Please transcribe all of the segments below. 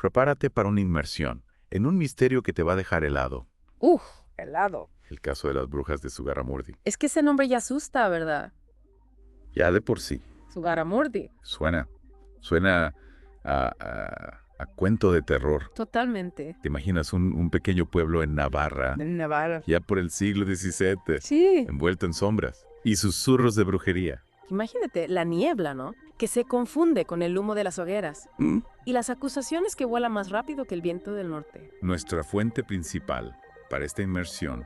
Prepárate para una inmersión en un misterio que te va a dejar helado. Helado. El caso de las brujas de Zugarramurdi. Es que ese nombre ya asusta, ¿verdad? Ya de por sí. Zugarramurdi. Suena a cuento de terror. Totalmente. ¿Te imaginas un pequeño pueblo en Navarra, En Navarra. ya por el siglo XVII, Sí. envuelto en sombras y susurros de brujería? Imagínate, la niebla, ¿no? Que se confunde con el humo de las hogueras. Y las acusaciones que vuelan más rápido que el viento del norte. Nuestra fuente principal para esta inmersión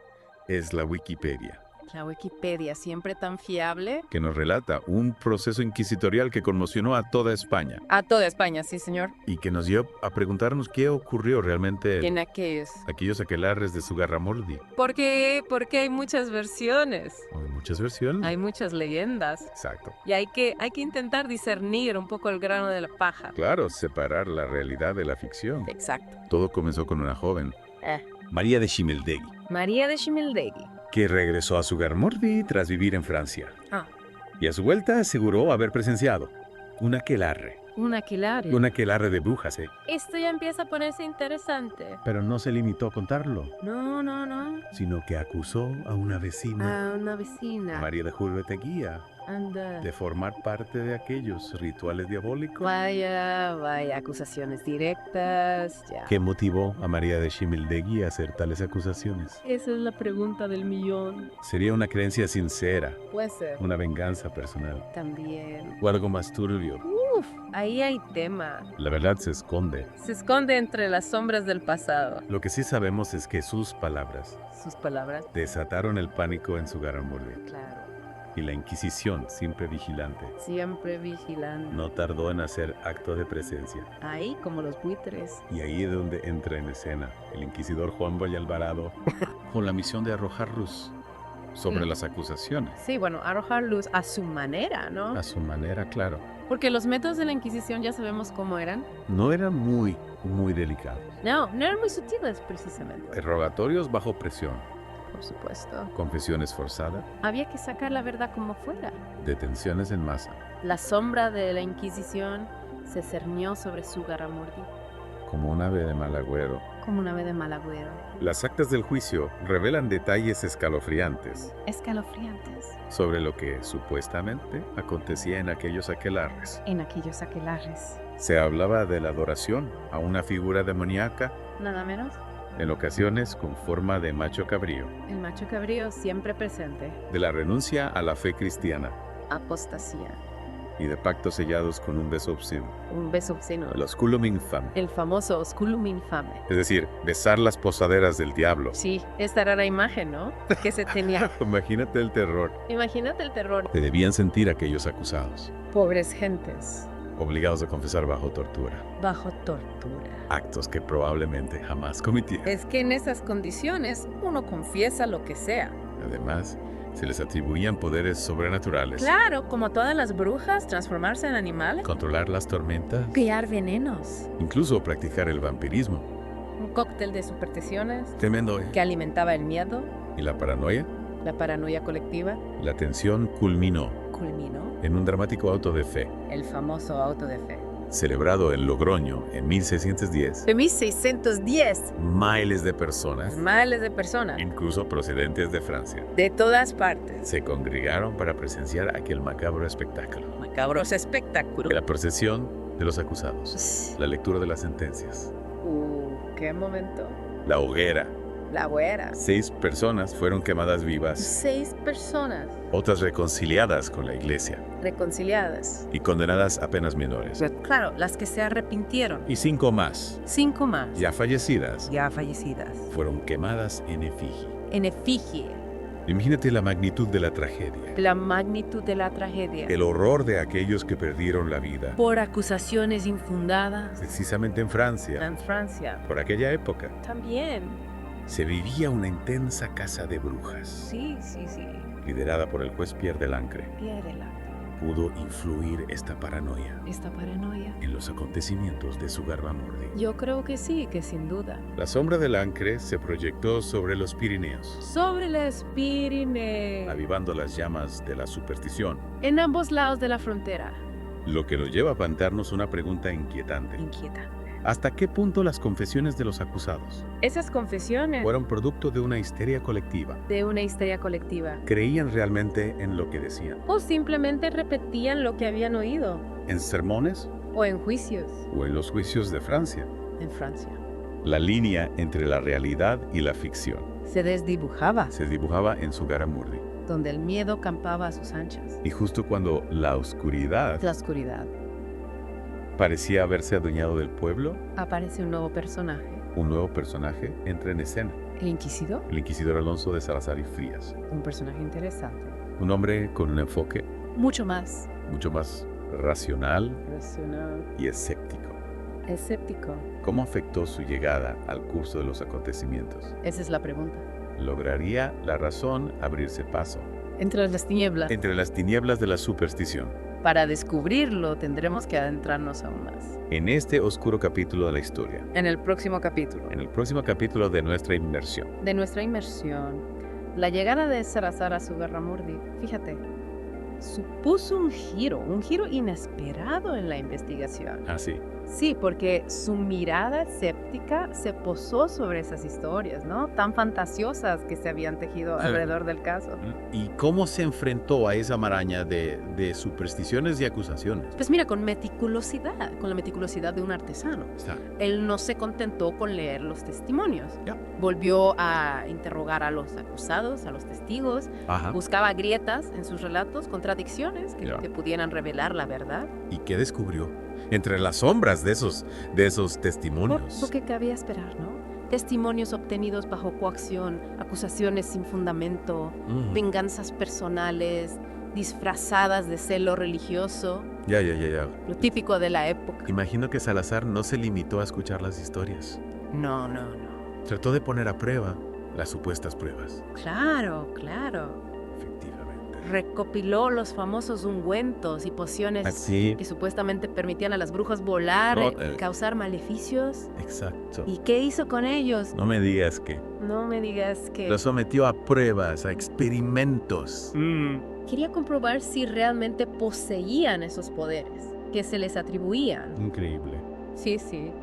es la Wikipedia, La Wikipedia, siempre tan fiable. que nos relata un proceso inquisitorial que conmocionó a toda España A toda España, sí, señor. y que nos dio a preguntarnos qué ocurrió realmente ¿En aquellos? aquellos aquelarres de Zugarramurdi. Porque hay muchas versiones. Hay muchas versiones. Hay muchas leyendas. Exacto. Y hay que intentar discernir un poco el grano de la paja. Claro, separar la realidad de la ficción. Exacto. Todo comenzó con una joven, Eh. María de Schimmeldegui, María de Schimmeldegui. que regresó a Zugarramurdi tras vivir en Francia. Ah. Y a su vuelta aseguró haber presenciado un aquelarre. Un aquelarre. Un aquelarre de brujas, ¿eh? Esto ya empieza a ponerse interesante. Pero no se limitó a contarlo, No. sino que acusó a una vecina, A una vecina. María de Jurbeteguía, Anda. de formar parte de aquellos rituales diabólicos. Vaya, acusaciones directas, ya. ¿Qué motivó a María de Schimmeldegui a hacer tales acusaciones? Esa es la pregunta del millón. ¿Sería una creencia sincera, Puede ser. una venganza personal, También. o algo más turbio? Ahí hay tema. La verdad se esconde. Se esconde entre las sombras del pasado. Lo que sí sabemos es que sus palabras Sus palabras. desataron el pánico en Zugarramurdi, Claro. y la Inquisición, siempre vigilante, Siempre vigilando. no tardó en hacer acto de presencia. Ahí como los buitres. Y ahí es donde entra en escena el inquisidor Juan Boy Alvarado con la misión de arrojar luz sobre las acusaciones. Sí, bueno, arrojar luz a su manera, ¿no? A su manera, claro. Porque los métodos de la Inquisición ya sabemos cómo eran. No eran muy delicados. No eran muy sutiles precisamente. Rogatorios bajo presión, Por supuesto. confesiones forzadas, Había que sacar la verdad como fuera. detenciones en masa. La sombra de la Inquisición se cernió sobre Zugarramurdi Como un ave de mal agüero. como un ave de mal agüero. Las actas del juicio revelan detalles escalofriantes Escalofriantes sobre lo que supuestamente acontecía en aquellos aquelarres. en aquellos aquelarres. Se hablaba de la adoración a una figura demoníaca, Nada menos, en ocasiones con forma de macho cabrío, el macho cabrío siempre presente. de la renuncia a la fe cristiana Apostasía. y de pactos sellados con un beso obsceno, Un beso obsceno. el osculum infame, El famoso osculum infame. es decir, besar las posaderas del diablo. Sí, esta era la imagen, ¿no? Que se tenía. Imagínate el terror Imagínate el terror. que debían sentir aquellos acusados, Pobres gentes. obligados a confesar bajo tortura, Bajo tortura. actos que probablemente jamás cometieron. Es que en esas condiciones uno confiesa lo que sea. Además, se les atribuían poderes sobrenaturales, Claro, como todas las brujas, transformarse en animales. controlar las tormentas, Criar venenos. incluso practicar el vampirismo. Un cóctel de supersticiones Tremendo, ¿eh? que alimentaba el miedo, ¿Y la paranoia? la paranoia colectiva. La tensión culminó Culminó en un dramático auto de fe, el famoso auto de fe. celebrado en Logroño en 1610. De 1610, Miles de personas, miles de personas incluso procedentes de Francia, de todas partes. se congregaron para presenciar aquel macabro espectáculo. Macabros espectáculos. La procesión de los acusados, la lectura de las sentencias, ¿Qué momento? la hoguera. La güera. 6 personas fueron quemadas vivas, 6 personas otras reconciliadas con la iglesia reconciliadas. y condenadas a penas menores. Claro, las que se arrepintieron. Y 5 más, 5 más. ya fallecidas, Ya fallecidas. fueron quemadas en efigie. En efigie. Imagínate la magnitud de la tragedia, La magnitud de la tragedia. el horror de aquellos que perdieron la vida, Por acusaciones infundadas. precisamente en Francia. En Francia. Por aquella época, También. se vivía una intensa caza de brujas, Sí. liderada por el juez Pierre de Lancre. Piérdela. Pudo influir esta paranoia Esta paranoia. en los acontecimientos de Zugarramurdi. Yo creo que sí, que sin duda. La sombra de Lancre se proyectó sobre los Pirineos, Sobre las Pirineos. avivando las llamas de la superstición, En ambos lados de la frontera. lo que nos lleva a plantearnos una pregunta inquietante. Inquietante. ¿Hasta qué punto las confesiones de los acusados Esas confesiones fueron producto de una histeria colectiva? de una histeria colectiva. ¿Creían realmente en lo que decían? O simplemente repetían lo que habían oído. ¿En sermones O en juicios o en los juicios de Francia? en Francia. La línea entre la realidad y la ficción Se desdibujaba, se dibujaba en Zugarramurdi. donde el miedo campaba a sus anchas. Y justo cuando la oscuridad La oscuridad. parecía haberse adueñado del pueblo, Aparece un nuevo personaje. un nuevo personaje entra en escena. El inquisidor. El inquisidor Alonso de Salazar y Frías. Un personaje interesante. Un hombre con un enfoque Mucho más mucho más racional racional. y escéptico. Escéptico. ¿Cómo afectó su llegada al curso de los acontecimientos? Esa es la pregunta. ¿Lograría la razón abrirse paso Entre las tinieblas. entre las tinieblas de la superstición? Para descubrirlo tendremos que adentrarnos aún más. En este oscuro capítulo de la historia, En el próximo capítulo en el próximo capítulo de nuestra inmersión. de nuestra inmersión, la llegada de Salazar a Zugarramurdi, fíjate, supuso un giro inesperado en la investigación. Así. Sí, porque su mirada escéptica se posó sobre esas historias, ¿no? Tan fantasiosas que se habían tejido alrededor del caso. ¿Y cómo se enfrentó a esa maraña de supersticiones y acusaciones? Pues mira, con la meticulosidad de un artesano. Él no se contentó con leer los testimonios. Ya. Volvió a interrogar a los acusados, a los testigos, Ajá. buscaba grietas en sus relatos, contradicciones Ya. que pudieran revelar la verdad. ¿Y qué descubrió? Entre las sombras de esos testimonios. Lo que cabía esperar, ¿no? Testimonios obtenidos bajo coacción, acusaciones sin fundamento, Ujú. venganzas personales, disfrazadas de celo religioso, Ya. lo típico de la época. Imagino que Salazar no se limitó a escuchar las historias. No. Trató de poner a prueba las supuestas pruebas. Claro. Efectivamente. Recopiló los famosos ungüentos y pociones Así. que supuestamente permitían a las brujas volar, No, causar maleficios. Exacto. ¿Y qué hizo con ellos? No me digas que. No me digas que... Lo sometió a pruebas, a experimentos. Quería comprobar si realmente poseían esos poderes, que se les atribuían. Increíble. Sí.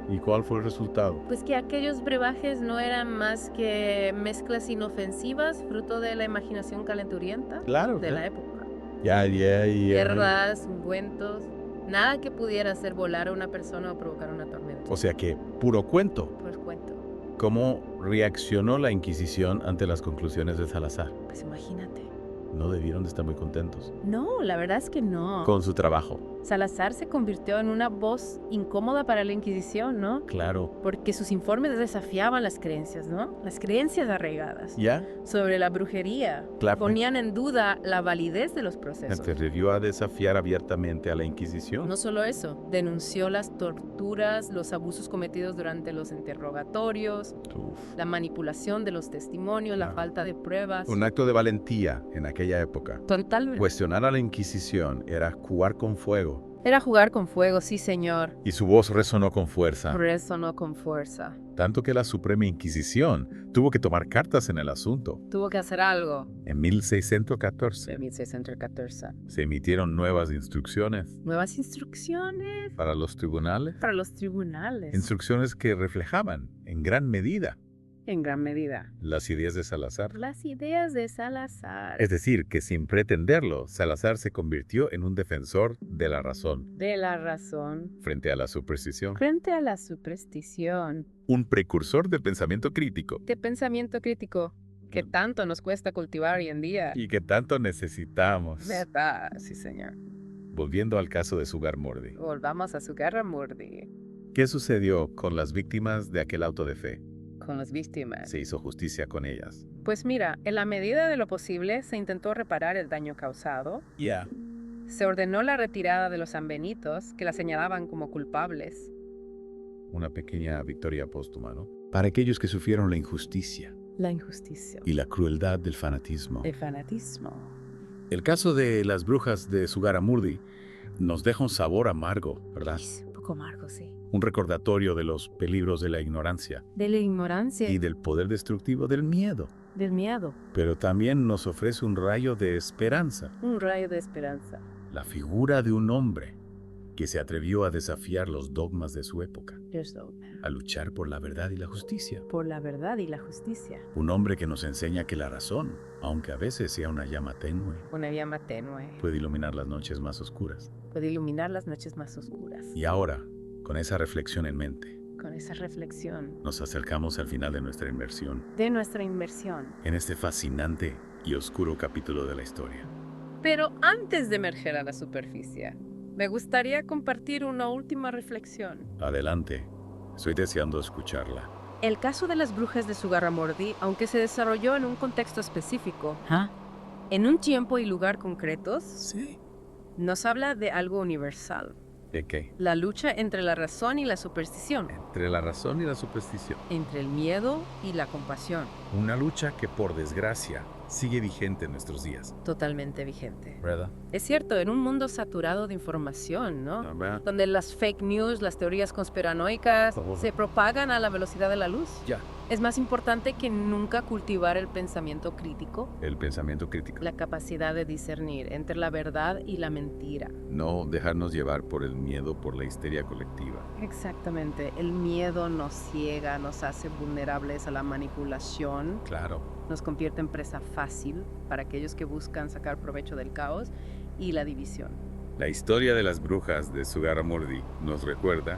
¿Y cuál fue el resultado? Pues que aquellos brebajes no eran más que mezclas inofensivas, fruto de la imaginación calenturienta Claro. de la época. Ya. Hierbas, ungüentos, nada que pudiera hacer volar a una persona o provocar una tormenta. O sea que, puro cuento. Pues cuento. ¿Cómo reaccionó la Inquisición ante las conclusiones de Salazar? Pues imagínate. No debieron de estar muy contentos No, la verdad es que no. con su trabajo. Salazar se convirtió en una voz incómoda para la Inquisición, ¿no? Claro. Porque sus informes desafiaban las creencias, ¿no? Las creencias arraigadas ¿Ya? sobre la brujería. Claro. Ponían en duda la validez de los procesos. Se atrevió a desafiar abiertamente a la Inquisición. No solo eso, denunció las torturas, los abusos cometidos durante los interrogatorios, Uf. la manipulación de los testimonios, la Ah. falta de pruebas. Un acto de valentía en aquella época. Totalmente. Cuestionar a la Inquisición era jugar con fuego. Era jugar con fuego, sí, señor. Y su voz resonó con fuerza. Resonó con fuerza. Tanto que la Suprema Inquisición tuvo que tomar cartas en el asunto. Tuvo que hacer algo. En 1614 De 1614. se emitieron nuevas instrucciones Nuevas instrucciones para los tribunales. para los tribunales. Instrucciones que reflejaban en gran medida En gran medida. las ideas de Salazar. Las ideas de Salazar. Es decir, que sin pretenderlo, Salazar se convirtió en un defensor de la razón De la razón. frente a la superstición. Frente a la superstición. Un precursor del pensamiento crítico De pensamiento crítico que tanto nos cuesta cultivar hoy en día. y que tanto necesitamos. ¿Verdad? Sí, señor. Volviendo al caso de Zugarramurdi. Volvamos a Zugarramurdi. ¿Qué sucedió con las víctimas de aquel auto de fe? Con las víctimas. Se hizo justicia con ellas. Pues mira, en la medida de lo posible se intentó reparar el daño causado. Ya. Se ordenó la retirada de los sanbenitos que la señalaban como culpables. Una pequeña victoria póstuma, ¿no? Para aquellos que sufrieron la injusticia La injusticia. y la crueldad del fanatismo. El fanatismo. El caso de las brujas de Zugarramurdi nos deja un sabor amargo, ¿verdad? Un poco amargo, sí. Un recordatorio de los peligros de la ignorancia De la ignorancia y del poder destructivo del miedo. del miedo. Pero también nos ofrece un rayo de esperanza. Un rayo de esperanza. La figura de un hombre que se atrevió a desafiar los dogmas de su época, There's the- a luchar por la verdad y la justicia. Por la verdad y la justicia. Un hombre que nos enseña que la razón, aunque a veces sea una llama tenue, Una llama tenue puede iluminar las noches más oscuras. puede iluminar las noches más oscuras. Y ahora, con esa reflexión en mente, Con esa reflexión nos acercamos al final de nuestra inmersión de nuestra inmersión. en este fascinante y oscuro capítulo de la historia. Pero antes de emerger a la superficie, me gustaría compartir una última reflexión. Adelante, estoy deseando escucharla. El caso de las brujas de Zugarramurdi, aunque se desarrolló en un contexto específico, en un tiempo y lugar concretos, Sí. nos habla de algo universal. ¿De qué? La lucha entre la razón y la superstición, Entre la razón y la superstición. entre el miedo y la compasión, Una lucha que, por desgracia, sigue vigente en nuestros días. totalmente vigente. ¿Verdad? Es cierto, en un mundo saturado de información, ¿no? ¿Verdad? Donde las fake news, las teorías conspiranoicas Por favor. se propagan a la velocidad de la luz. Ya. Es más importante que nunca cultivar el pensamiento crítico, El pensamiento crítico. la capacidad de discernir entre la verdad y la mentira. No dejarnos llevar por el miedo, por la histeria colectiva. Exactamente, el miedo nos ciega, nos hace vulnerables a la manipulación, Claro. nos convierte en presa fácil para aquellos que buscan sacar provecho del caos y la división. La historia de las brujas de Zugarramurdi nos recuerda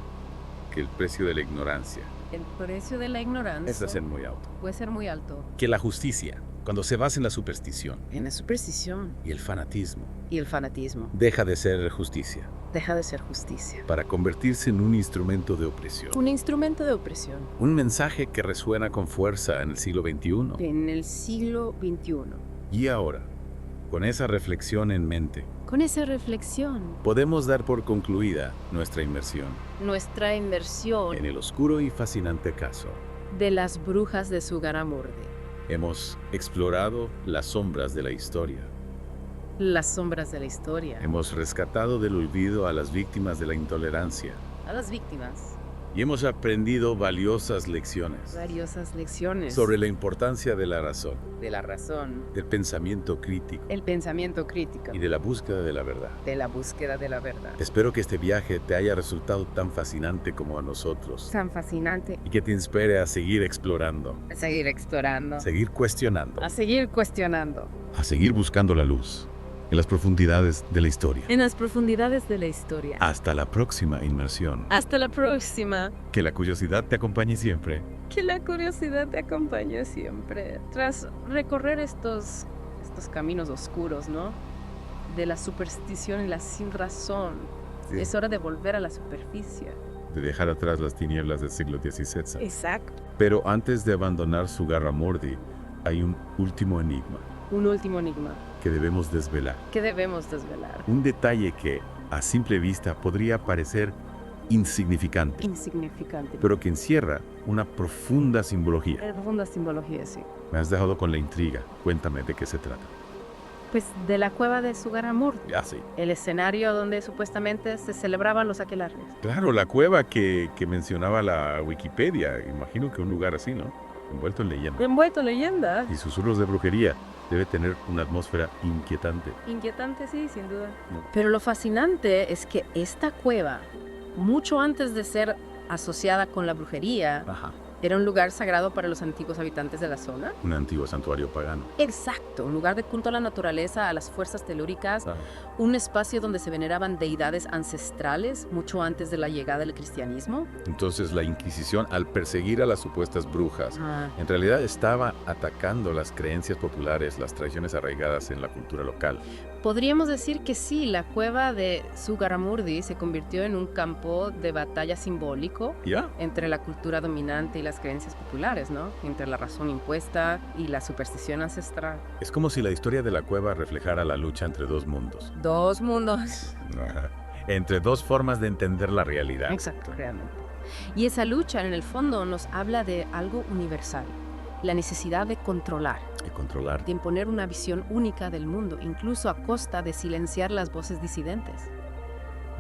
que el precio de la ignorancia El precio de la ignorancia es ser muy alto. puede ser muy alto. Que la justicia, cuando se basa en la superstición En la superstición y el fanatismo, y el fanatismo deja de ser justicia deja de ser justicia. para convertirse en un instrumento de opresión. Un instrumento de opresión Un mensaje que resuena con fuerza en el siglo XXI. en el siglo XXI. Y ahora, con esa reflexión en mente, Con esa reflexión, podemos dar por concluida nuestra inmersión nuestra inmersión en el oscuro y fascinante caso. de las brujas de Zugarramurdi, Hemos explorado las sombras de la historia. las sombras de la historia, Hemos rescatado del olvido a las víctimas de la intolerancia. a las víctimas, Y hemos aprendido valiosas lecciones valiosas lecciones sobre la importancia de la razón, de la razón, del pensamiento crítico el pensamiento crítico, y de la búsqueda de la verdad. de la búsqueda de la verdad. Espero que este viaje te haya resultado tan fascinante como a nosotros Tan fascinante y que te inspire a seguir explorando, a seguir explorando, a seguir cuestionando, a seguir cuestionando. a seguir buscando la luz en las profundidades de la historia. En las profundidades de la historia. Hasta la próxima inmersión. Hasta la próxima. Que la curiosidad te acompañe siempre. Que la curiosidad te acompañe siempre. Tras recorrer estos caminos oscuros, ¿no? De la superstición y la sin razón. Sí. Es hora de volver a la superficie. De dejar atrás las tinieblas del siglo XVII. Exacto. Pero antes de abandonar Zugarramurdi, hay un último enigma Un último enigma que debemos desvelar. que debemos desvelar. Un detalle que, a simple vista, podría parecer insignificante, Insignificante. pero que encierra una profunda simbología. Profunda simbología, sí. Me has dejado con la intriga. Cuéntame de qué se trata. Pues de la cueva de Zugarramurdi. Ya sí. El escenario donde supuestamente se celebraban los aquelarres. Claro, la cueva que mencionaba la Wikipedia. Imagino que un lugar así, ¿no? Envuelto en leyenda. Envuelto en leyenda. Y susurros de brujería. Debe tener una atmósfera inquietante. Inquietante, sí, sin duda. Pero lo fascinante es que esta cueva, mucho antes de ser asociada con la brujería, Ajá. era un lugar sagrado para los antiguos habitantes de la zona. Un antiguo santuario pagano. Exacto, un lugar de culto a la naturaleza, a las fuerzas telúricas, Ah, un espacio donde se veneraban deidades ancestrales mucho antes de la llegada del cristianismo. Entonces la Inquisición, al perseguir a las supuestas brujas, Ah, en realidad estaba atacando las creencias populares, las tradiciones arraigadas en la cultura local. podríamos decir que sí, la cueva de Zugarramurdi se convirtió en un campo de batalla simbólico ¿Ya? entre la cultura dominante y las creencias populares, ¿no? Entre la razón impuesta y la superstición ancestral. Es como si la historia de la cueva reflejara la lucha entre dos mundos. Dos mundos. Ajá. Entre dos formas de entender la realidad. Exacto, realmente. Y esa lucha, en el fondo, nos habla de algo universal. La necesidad de controlar, Y controlar. de imponer una visión única del mundo, incluso a costa de silenciar las voces disidentes.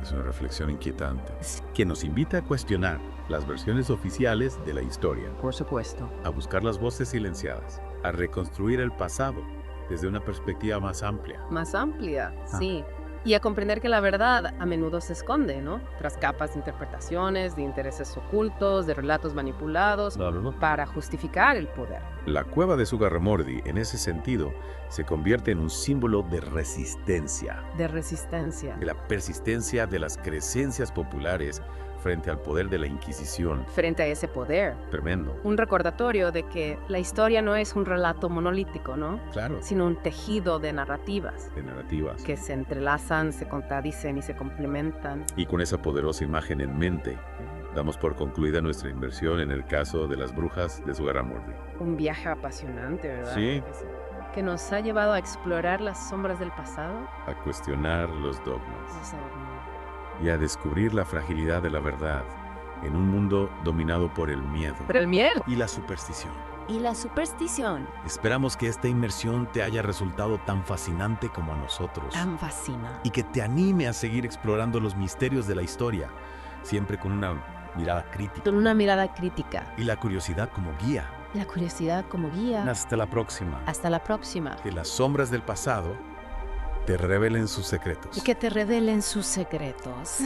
Es una reflexión inquietante. Que nos invita a cuestionar las versiones oficiales de la historia, Por supuesto. a buscar las voces silenciadas, a reconstruir el pasado desde una perspectiva más amplia. Más amplia, sí. Y a comprender que la verdad a menudo se esconde, ¿no? Tras capas de interpretaciones, de intereses ocultos, de relatos manipulados, para justificar el poder. La cueva de Zugarramurdi, en ese sentido, se convierte en un símbolo de resistencia, De resistencia. de la persistencia de las creencias populares frente al poder de la Inquisición. Frente a ese poder. Tremendo. Un recordatorio de que la historia no es un relato monolítico, ¿no? Claro. Sino un tejido de narrativas De narrativas. que se entrelazan, se contradicen y se complementan. Y con esa poderosa imagen en mente, damos por concluida nuestra inmersión en el caso de las brujas de Zugarramurdi. Un viaje apasionante, ¿verdad? Sí. Que nos ha llevado a explorar las sombras del pasado. A cuestionar los dogmas O sea, y a descubrir la fragilidad de la verdad en un mundo dominado por el miedo pero el miedo. y la superstición. Y la superstición. Esperamos que esta inmersión te haya resultado tan fascinante como a nosotros Tan fascina. y que te anime a seguir explorando los misterios de la historia, siempre con una mirada crítica Con una mirada crítica. y la curiosidad como guía. La curiosidad como guía. Hasta la próxima. Hasta la próxima. Que las sombras del pasado te revelen sus secretos. Y que te revelen sus secretos.